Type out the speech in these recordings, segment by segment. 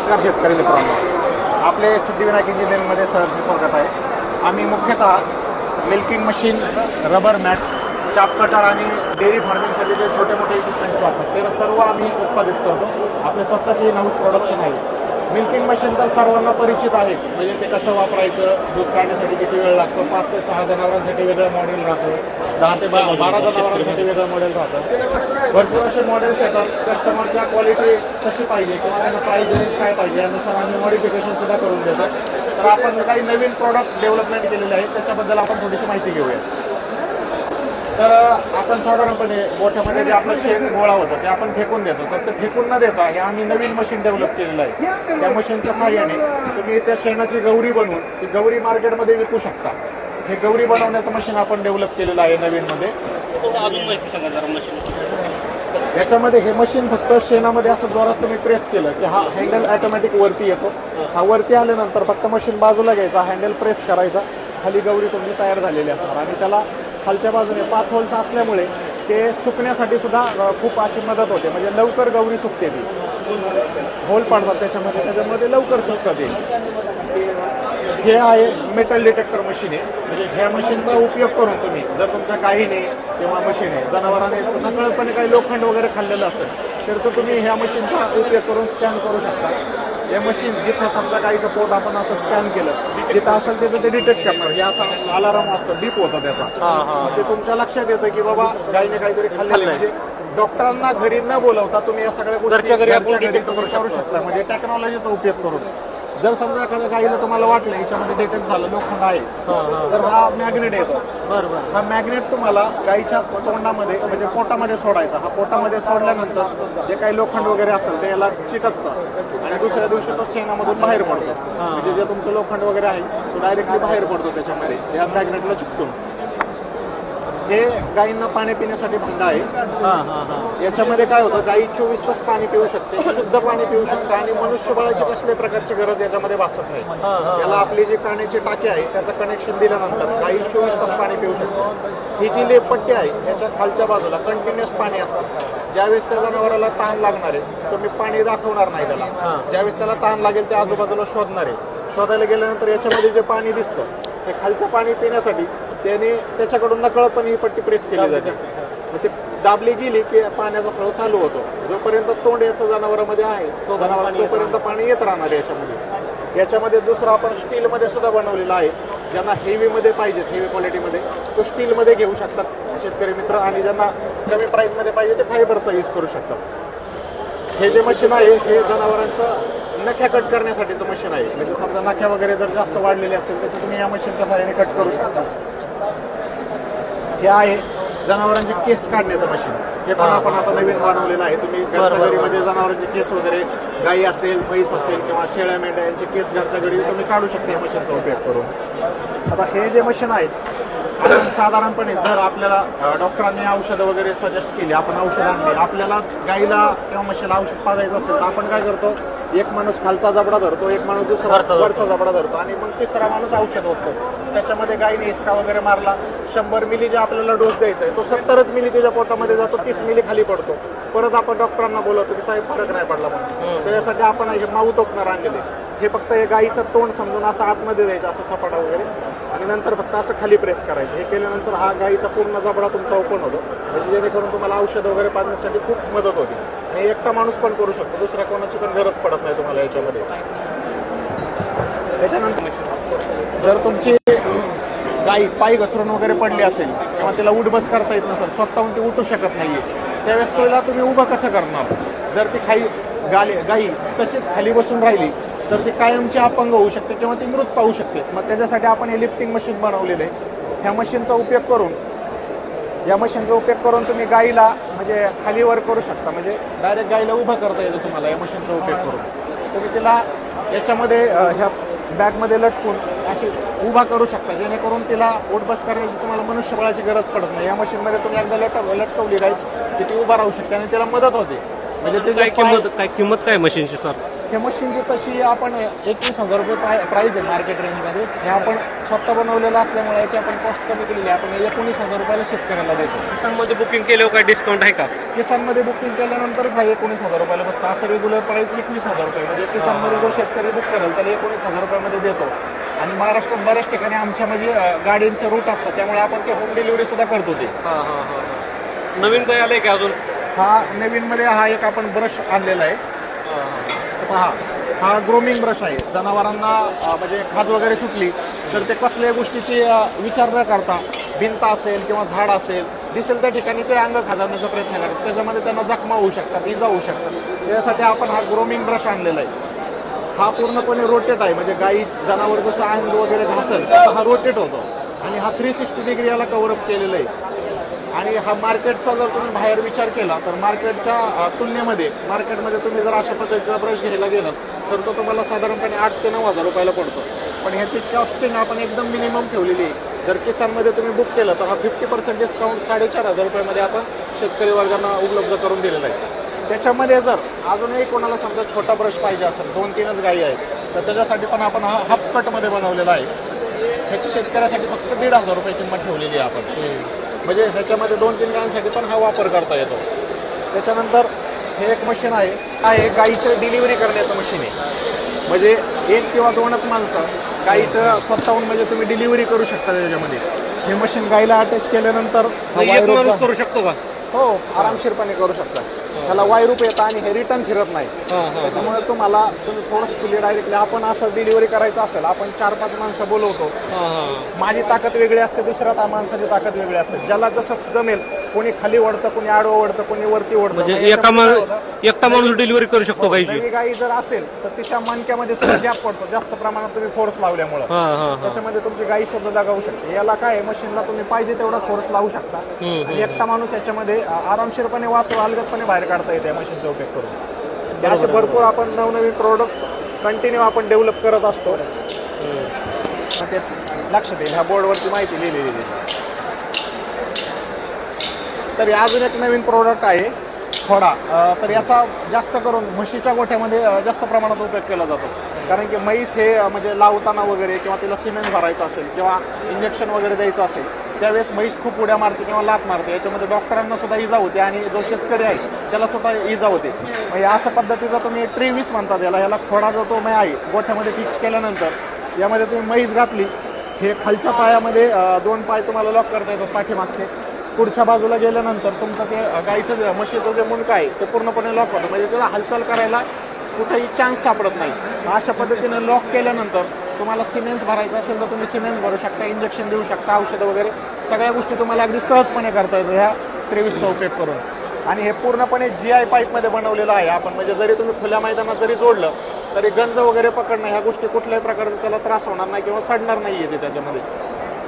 नमस्कार शेतकरी मित्रांनो, आपले सिद्धिविनायक इंजिनिअरिंगमध्ये सहर्ष स्वागत आहे. आम्ही मुख्यतः मिल्किंग मशीन, रबर मॅट, चाप कटर आणि डेअरी फार्मिंगसाठी जे छोटे मोठे इक्विपमेंट्स वापरतात ते सर्व आम्ही उत्पादित करतो. आपले स्वतःचे इन हाऊस प्रोडक्शन आहे. मिल्किंग मशीन तर सर्वांना परिचित आहेच, म्हणजे ते कसं वापरायचं, दूध काढण्यासाठी किती वेळ लागतो, 5 ते 6 जनावरांसाठी वेगळं मॉडेल राहतं, 10 ते 12 जनावरांसाठी वेगळं मॉडेल राहतं. भरपूर असे मॉडेल्स येतात. कस्टमरच्या क्वालिटी कशी पाहिजे किंवा त्यांना प्राईस रेंज काय पाहिजे यानुसार आम्ही मॉडिफिकेशन सुद्धा करून देतो. तर आपण काही नवीन प्रॉडक्ट डेव्हलपमेंट केलेले आहेत, त्याच्याबद्दल आपण थोडीशी माहिती घेऊया. तर आपण साधारणपणे मोठ्यामध्ये जे आपलं शेण गोळा होतं ते आपण फेकून देतो, तर ते फेकून न देता हे आम्ही नवीन मशीन डेव्हलप केलेलं आहे. त्या मशीनच्या साहाय्याने तुम्ही त्या शेणाची गौरी बनवून ती गौरी मार्केटमध्ये विकू शकता. हे गौरी बनवण्याचं मशीन आपण डेव्हलप केलेलं आहे नवीनमध्ये. अजून माहिती सांगा जरा मशीन. याच्यामध्ये हे मशीन फक्त शेणामध्ये असं जोरात तुम्ही प्रेस केलं की हा हँडल ऑटोमॅटिक वरती येतो. हा वरती आल्यानंतर फक्त मशीन बाजूला घ्यायचा, हँडल प्रेस करायचा, खाली गौरी तुमची तयार झालेली असणार. आणि त्याला खालच्या बाजूने 5 होल्स असल्यामुळे ते सुकण्यासाठी सुद्धा खूप अशी मदत होते, म्हणजे लवकर गौरी सुकते. ती होल पाडतात त्याच्यामध्ये लवकर सुकते. हे आहे मेटल डिटेक्टर मशीन आहे. म्हणजे ह्या मशीनचा उपयोग करून तुम्ही जर तुमच्या गाईने किंवा मशीने जनावरांने नकळतपणे काही लोखंड वगैरे खाल्लेलं असेल तर तो तुम्ही ह्या मशीनचा उपयोग करून स्कॅन करू शकता. हे मशीन जिथं समजा गाईचं पोट आपण असं स्कॅन केलं, जिथं असेल तिथं ते डिटेक्ट करणार. हे असं अलाराम असतो, बीप होतं त्याचा. ते तुमच्या लक्षात येतं की बाबा गाईने काहीतरी खाल्लेलं. म्हणजे डॉक्टरांना घरी न बोलवता तुम्ही या सगळ्या गोष्टी घरच्या घरी करू शकता, म्हणजे टेक्नॉलॉजीचा उपयोग करून. जर समजा एखाद्या गाईला तुम्हाला वाटलं याच्यामध्ये डिटेक्ट झालं लोखंड आहे, तर हा मॅग्नेट येतो. बरोबर. हा मॅग्नेट तुम्हाला गाईच्या तोंडामध्ये म्हणजे पोटामध्ये सोडायचा. हा पोटामध्ये सोडल्यानंतर जे काही लोखंड वगैरे असेल ते याला चिकटतं आणि दुसऱ्या दिवशी तो शेणामधून बाहेर पडतो. म्हणजे जे तुमचं लोखंड वगैरे आहे तो डायरेक्टली बाहेर पडतो त्याच्यामध्ये, या मॅग्नेटला चिकटून. हे गायींना पाणी पिण्यासाठी भांडं आहे. याच्यामध्ये काय होतं, गायी 24 तास पाणी पिऊ शकते, शुद्ध पाणी पिऊ शकते आणि मनुष्यबळाची कसल्याही प्रकारची गरज याच्यामध्ये भासत नाही. याला आपली जी पाण्याची टाकी आहे त्याचं कनेक्शन दिल्यानंतर गायी 24 तास पाणी पिऊ शकते. ही जी लेपपट्टी आहे याच्या खालच्या बाजूला कंटिन्युअस पाणी असतं. ज्यावेळेस त्या जनावराला ताण लागणार आहे तुम्ही पाणी दाखवणार नाही त्याला. ज्यावेळेस त्याला ताण लागेल त्या आजूबाजूला शोधणार आहे. शोधायला गेल्यानंतर याच्यामध्ये जे पाणी दिसतं ते खालचं पाणी पिण्यासाठी त्याने त्याच्याकडून नकळतपणे ही पट्टी प्रेस केली जाते. मग ते दाबली गेली की पाण्याचा फ्लो चालू होतो. जोपर्यंत तोंड याचं जनावरांमध्ये आहे तोपर्यंत पाणी येत राहणार याच्यामध्ये. याच्यामध्ये दुसरं आपण स्टीलमध्ये सुद्धा बनवलेलं आहे. ज्यांना हेवीमध्ये पाहिजे, हेवी क्वालिटीमध्ये, तो स्टीलमध्ये घेऊ शकतात शेतकरी मित्र. आणि ज्यांना कमी प्राईसमध्ये पाहिजे ते फायबरचा यूज करू शकतात. हे जे मशीन आहे हे जनावरांचं नख्या कट करण्यासाठीचं मशीन आहे. म्हणजे समजा नख्या वगैरे जर जास्त वाढलेले असतील तर तुम्ही या मशीनच्या सहाय्याने कट करू शकता. हे आहे जनावरांचे केस काढण्याचं मशीन. हे पण आपण आता नवीन बनवलेलं आहे. तुम्ही घरच्या घरी म्हणजे जनावरांचे केस वगैरे, गाई असेल, म्हैस असेल किंवा शेळ्या मेंढ्या यांचे केस घरच्या घरी तुम्ही काढू शकता या मशीनचा उपयोग करून. आता हे जे मशीन आहे आपण साधारणपणे जर आपल्याला डॉक्टरांनी औषधं वगैरे सजेस्ट केली, आपण औषध आणले, आपल्याला गाईला किंवा म्हशीला औषध पाजायचं असेल तर आपण काय करतो, एक माणूस खालचा जबडा धरतो, एक माणूस दुसरा वरचा जबडा धरतो आणि मग तिसरा माणूस औषध ओततो. त्याच्यामध्ये गाईने हिसका वगैरे मारला, 100 मिली जे आपल्याला डोस द्यायचा आहे तो 70 मिली त्याच्या पोटामध्ये जातो, 30 मिली खाली पडतो. परत आपण डॉक्टरांना बोलवतो की साहेब फरक नाही पडला म्हणून. त्याच्यासाठी आपण हे माऊथ ओपनर आणलेले. हे फक्त हे गाईचं तोंड समजून असं आतमध्ये द्यायचं, असं सपाटा वगैरे, आणि नंतर फक्त असं खाली प्रेस करायचं. हे केल्यानंतर हा गाईचा पूर्ण जबडा तुमचा ओपन होतो, म्हणजे जेणेकरून तुम्हाला औषध वगैरे पाजण्यासाठी खूप मदत होते. हे एकटा माणूस पण करू शकतो, दुसऱ्या कोणाची पण गरज पडत नाही तुम्हाला याच्यामध्ये. त्याच्यानंतर जर तुमची गाई पाय घसरून वगैरे पडली असेल किंवा तिला उठबस करता येत नसेल, स्वतःहून ती उठू शकत नाहीये, त्यावेळेस तिला तुम्ही उभं कसं करणार. जर ती गाई तशीच खाली बसून राहिली तर ती कायमची अपंग होऊ शकते किंवा ती मृत पाहू शकते. मग त्याच्यासाठी आपण हे लिफ्टिंग मशीन बनवलेलं आहे. ह्या मशीनचा उपयोग करून तुम्ही गाईला म्हणजे खाली वर करू शकता, म्हणजे डायरेक्ट गाईला उभं करता येतं तुम्हाला या मशीनचा उपयोग करून. तुम्ही तिला याच्यामध्ये ह्या बॅगमध्ये लटकून अशी उभा करू शकता, जेणेकरून तिला उठबस करण्याची तुम्हाला मनुष्यबळाची गरज पडत नाही. या मशीनमध्ये तुम्ही एकदा लटकवली गाई की ती उभा राहू शकते आणि तिला मदत होते. म्हणजे ते काय किंमत काय मशीनची सर? हे मशीनची तशी आपण 21,000 रुपये प्राइस आहे मार्केट रेंजमध्ये. हे आपण स्वतः बनवलेलं असल्यामुळे याची आपण कॉस्ट कमी केलेली आहे. आपण 19,000 रुपयाला शेतकऱ्याला देतो. किसानमध्ये बुकिंग केल्यावर काय डिस्काउंट आहे का? किसानमध्ये बुकिंग केल्यानंतरच हा 19,000 रुपयाला बसतो. असं रेग्युलर प्राइस 21,000 रुपये. म्हणजे किसानमध्ये जो शेतकरी बुक करेल त्याला 19,000 रुपयामध्ये देतो. आणि महाराष्ट्रात बऱ्याच ठिकाणी आमच्या म्हणजे गाड्यांचे रूट असतात, त्यामुळे आपण ते होम डिलिव्हरी सुद्धा करतो. ते नवीन काय आलंय का अजून? हा नवीनमध्ये हा एक आपण ब्रश आणलेला आहे. पहा, हा ग्रोमिंग ब्रश आहे. जनावरांना म्हणजे खाज वगैरे सुटली तर ते कसल्याही गोष्टीची विचार न करता भिंत असेल किंवा झाड असेल दिसेल त्या ठिकाणी ते अंग खाजवण्याचा प्रयत्न करतात. त्याच्यामध्ये त्यांना जखमा होऊ शकतात, इजा होऊ शकतात. त्यासाठी आपण हा ग्रोमिंग ब्रश आणलेला आहे. हा पूर्णपणे रोटेट आहे. म्हणजे गाई जनावर जसं अंग वगैरे घासेल तसा हा रोटेट होतो. आणि हा 360 डिग्री याला कव्हरअप केलेला आहे. आणि हा मार्केटचा जर तुम्ही बाहेर विचार केला तर मार्केटच्या तुलनेमध्ये मार्केटमध्ये तुम्ही जर अशा पद्धतीचा ब्रश घ्यायला गेलात तर तो तुम्हाला साधारणपणे 8,000 ते 9,000 रुपयाला पडतो. पण ह्याची कॉस्टिंग आपण एकदम मिनिमम ठेवलेली आहे. जर किसानमध्ये तुम्ही बुक केलं तर हा 50% डिस्काउंट 4,500 रुपयामध्ये आपण शेतकरी वर्गांना उपलब्ध करून दिलेला आहे. त्याच्यामध्ये जर अजूनही कोणाला समजा छोटा ब्रश पाहिजे असेल, 2-3च गायी आहेत, तर त्याच्यासाठी पण आपण हा हाफ कटमध्ये बनवलेला आहे. ह्याची शेतकऱ्यासाठी फक्त 1,500 रुपये किंमत ठेवलेली आहे आपण. म्हणजे ह्याच्यामध्ये 2-3 गायांसाठी पण हा वापर करता येतो. त्याच्यानंतर हे एक मशीन आहे गाईचं डिलिव्हरी करण्याचं मशीन आहे. म्हणजे 1 किंवा 2च माणसं गाईचं स्वतःहून म्हणजे तुम्ही डिलिव्हरी करू शकता त्याच्यामध्ये. हे मशीन गाईला अटॅच केल्यानंतर एक माणूस करू शकतो का? हो, आरामशीरपणे करू शकता. त्याला वायरूप येतं आणि हे रिटर्न फिरत नाही. त्याच्यामुळे तुम्ही थोडंच फुली डायरेक्टली आपण असं डिलिव्हरी करायचं असेल, आपण 4-5 माणसं बोलवतो. माझी ताकद वेगळी असते, दुसऱ्या माणसाची ताकद वेगळी असते. ज्याला जसं जमेल, कोणी खाली ओढतं, कोणी आडवं ओढतं, कोणी वरती ओढतं. म्हणजे एकटा माणूस डिलिव्हरी करू शकतो गाईची? नवी गाई जर असेल तर तिच्या मणक्यामध्ये सुद्धा गॅप पडतो जास्त प्रमाणात तुम्ही फोर्स लावल्यामुळे. त्याच्यामध्ये तुमची गाई सुद्धा दगावू शकते. याला काय मशीनला तुम्ही पाहिजे तेवढा फोर्स लावू शकता आणि एकटा माणूस याच्यामध्ये आरामशीरपणे अलगदपणे बाहेर काढता येते मशीनचा उपयोग करून. असे भरपूर आपण नवनवीन प्रोडक्ट्स कंटिन्यू आपण डेव्हलप करत असतो. ते लक्षात येईल, ह्या बोर्डवरती माहिती लिहिलेली आहे. तर अजून एक नवीन प्रोडक्ट आहे खोडा. तर याचा जास्त करून म्हशीच्या गोठ्यामध्ये जास्त प्रमाणात उपयोग केला जातो. कारण की म्हैस हे म्हणजे लावताना वगैरे किंवा तिला सिमेंट भरायचं असेल किंवा इंजेक्शन वगैरे द्यायचं असेल त्यावेळेस म्हैस खूप उड्या मारते किंवा लात मारते. याच्यामध्ये डॉक्टरांना सुद्धा इजा होते आणि जो शेतकरी आहे त्याला सुद्धा इजा होते. म्हणजे अशा पद्धतीचा तुम्ही ट्रेविस म्हणतात याला खोडा जो तो आहे गोठ्यामध्ये फिक्स केल्यानंतर यामध्ये तुम्ही म्हैस घातली. हे खालच्या पायामध्ये 2 पाय तुम्हाला लॉक करता येतात पाठीमागचे. पुढच्या बाजूला गेल्यानंतर तुमचं ते गाईचं म्हशीचं जे मुंडकं आहे ते पूर्णपणे लॉक होतं. म्हणजे त्याला हालचाल करायला कुठेही चान्स सापडत नाही. अशा पद्धतीने लॉक केल्यानंतर तुम्हाला सिमेंट्स भरायचं असेल तर तुम्ही सिमेंट्स भरू शकता, इंजेक्शन देऊ शकता, औषधं वगैरे सगळ्या गोष्टी तुम्हाला अगदी सहजपणे करता येतो ह्या ट्रेविसचा उपयोग करून. आणि हे पूर्णपणे GI पाईपमध्ये बनवलेलं आहे आपण. म्हणजे जरी तुम्ही खुल्या मैदानात जरी जोडलं तरी गंज वगैरे पकडणं ह्या गोष्टी कुठल्याही प्रकारचा त्याला त्रास होणार नाही किंवा सडणार नाही आहे त्याच्यामध्ये.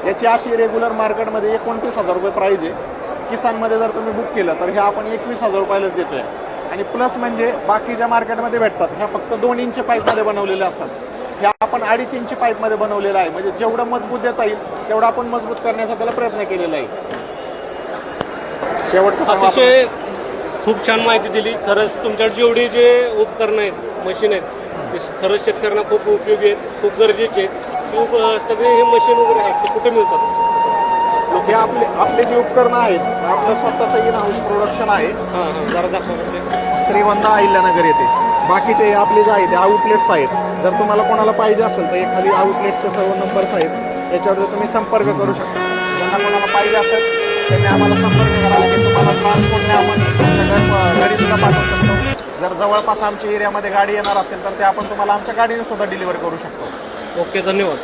याची अशी रेग्युलर मार्केटमध्ये 29,000 रुपये प्राईज आहे. किसानमध्ये जर तुम्ही बुक केलं तर हे आपण 21,000 रुपयालाच देतोय. आणि प्लस म्हणजे बाकीच्या मार्केटमध्ये भेटतात ह्या फक्त 2 इंच पाईपमध्ये बनवलेल्या असतात. ह्या आपण 2.5 इंच पाईपमध्ये बनवलेलं आहे. म्हणजे जेवढं मजबूत देता येईल तेवढं आपण मजबूत करण्याचा त्याला प्रयत्न केलेला आहे. शेवटचं अतिशय खूप छान माहिती दिली. खरंच तुमच्याकडे जेवढी जे उपकरणं आहेत, मशीन आहेत, ते खरंच शेतकऱ्यांना खूप उपयोगी आहेत, खूप गरजेचे आहेत. सगळे हे मशीन वगैरे आहेत ते कुठे मिळतात? हे आपले जे उपकरणं आहेत आपलं स्वतःचं इन हाऊस प्रोडक्शन आहे. जरा दाखवा. श्रीगोंदा अहिल्यानगर येथे. बाकीचे आपले जे आहेत ते आउटलेट्स आहेत. जर तुम्हाला कोणाला पाहिजे असेल तर हे खाली आउटलेटचे सर्व नंबर्स आहेत, याच्यावर तुम्ही संपर्क करू शकता. ज्यांना कोणाला पाहिजे असेल त्यांनी आम्हाला संपर्क करायला की तुम्हाला ट्रान्सपोर्टने आपण तुमच्या घरी सुद्धा पाठवू शकतो. जर जवळपास आमच्या एरियामध्ये गाडी येणार असेल तर ते आपण तुम्हाला आमच्या गाडीने सुद्धा डिलिव्हर करू शकतो. ओके, धन्यवाद.